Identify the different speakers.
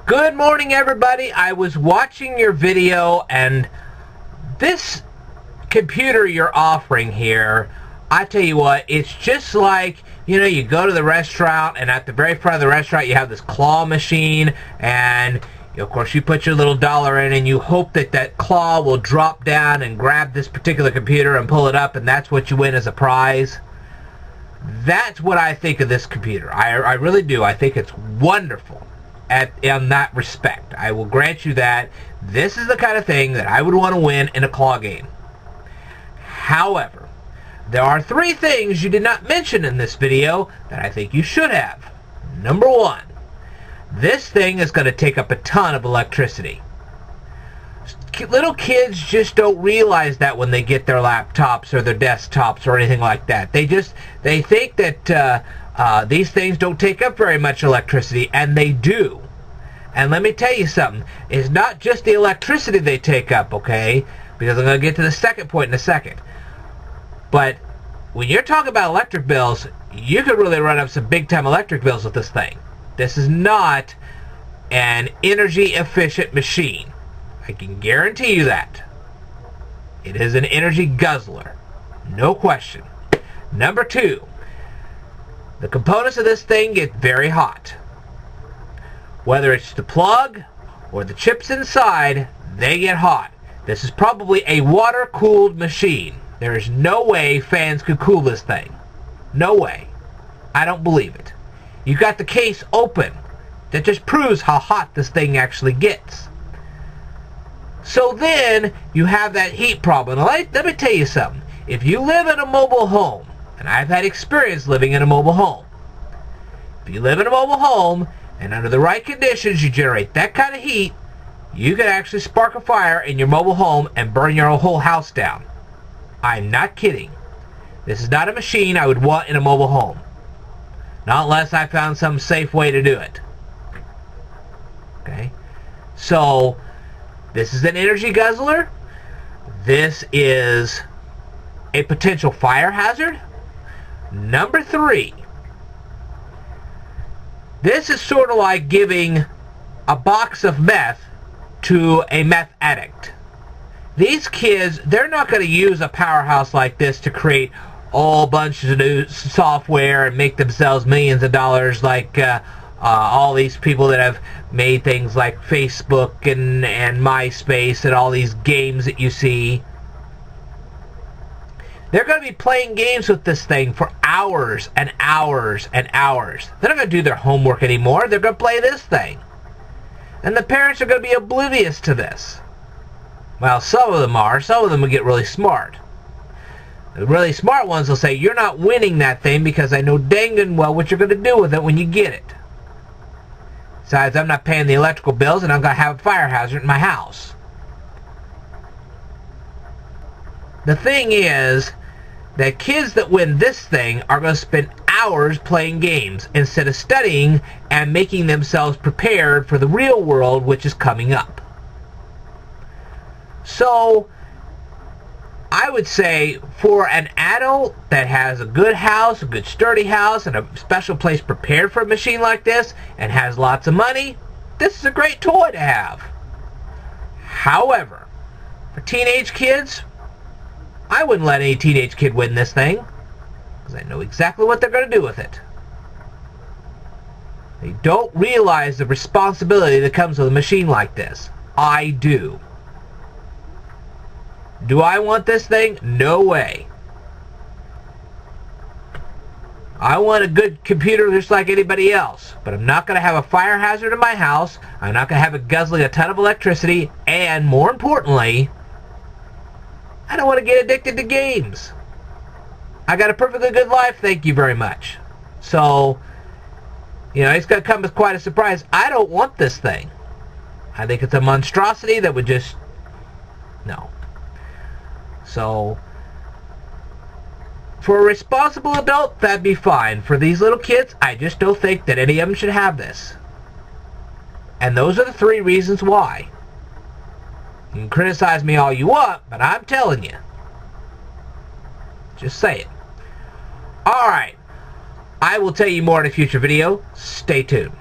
Speaker 1: Good morning, everybody. I was watching your video, and this computer you're offering here, I tell you what, it's just like, you go to the restaurant, and at the very front of the restaurant you have this claw machine, and of course you put your little dollar in, and you hope that that claw will drop down and grab this particular computer and pull it up, and that's what you win as a prize. That's what I think of this computer. I really do. I think it's wonderful in that respect. I will grant you that. This is the kind of thing that I would want to win in a claw game. However, there are three things you did not mention in this video that I think you should have. Number one, this thing is going to take up a ton of electricity. Little kids just don't realize that when they get their laptops or their desktops or anything like that. They think that these things don't take up very much electricity, and they do. And let me tell you something. It's not just the electricity they take up, okay? Because I'm going to get to the second point in a second. But when you're talking about electric bills, you could really run up some big-time electric bills with this thing. This is not an energy-efficient machine. I can guarantee you that. It is an energy guzzler. No question. Number two, the components of this thing get very hot. Whether it's the plug or the chips inside, they get hot. This is probably a water-cooled machine. There is no way fans could cool this thing. No way. I don't believe it. You've got the case open. That just proves how hot this thing actually gets. So then you have that heat problem. Now, let me tell you something. If you live in a mobile home, and I've had experience living in a mobile home. If you live in a mobile home, and under the right conditions you generate that kind of heat, you can actually spark a fire in your mobile home and burn your whole house down. I'm not kidding. This is not a machine I would want in a mobile home. Not unless I found some safe way to do it. Okay? So, this is an energy guzzler. This is a potential fire hazard. Number three, this is sort of like giving a box of meth to a meth addict. These kids, they're not going to use a powerhouse like this to create a bunch of new software and make themselves millions of dollars like all these people that have made things like Facebook and MySpace and all these games that you see. They're going to be playing games with this thing for hours and hours and hours. They're not going to do their homework anymore. They're going to play this thing. And the parents are going to be oblivious to this. Well, some of them are. Some of them will get really smart. The really smart ones will say, you're not winning that thing because I know dang and well what you're going to do with it when you get it. Besides, I'm not paying the electrical bills and I'm going to have a fire hazard in my house. The thing is that kids that win this thing are going to spend hours playing games instead of studying and making themselves prepared for the real world, which is coming up. So, I would say for an adult that has a good house, a good sturdy house, and a special place prepared for a machine like this, and has lots of money, this is a great toy to have. However, for teenage kids, I wouldn't let any teenage kid win this thing, because I know exactly what they're going to do with it. They don't realize the responsibility that comes with a machine like this. I do. Do I want this thing? No way. I want a good computer just like anybody else, but I'm not going to have a fire hazard in my house. I'm not going to have it guzzling a ton of electricity, and more importantly, I don't want to get addicted to games. I got a perfectly good life, thank you very much. So, it's going to come as quite a surprise. I don't want this thing. I think it's a monstrosity that would just... No. So, for a responsible adult, that'd be fine. For these little kids, I just don't think that any of them should have this. And those are the three reasons why. You can criticize me all you want, but I'm telling you. Just say it. Alright. I will tell you more in a future video. Stay tuned.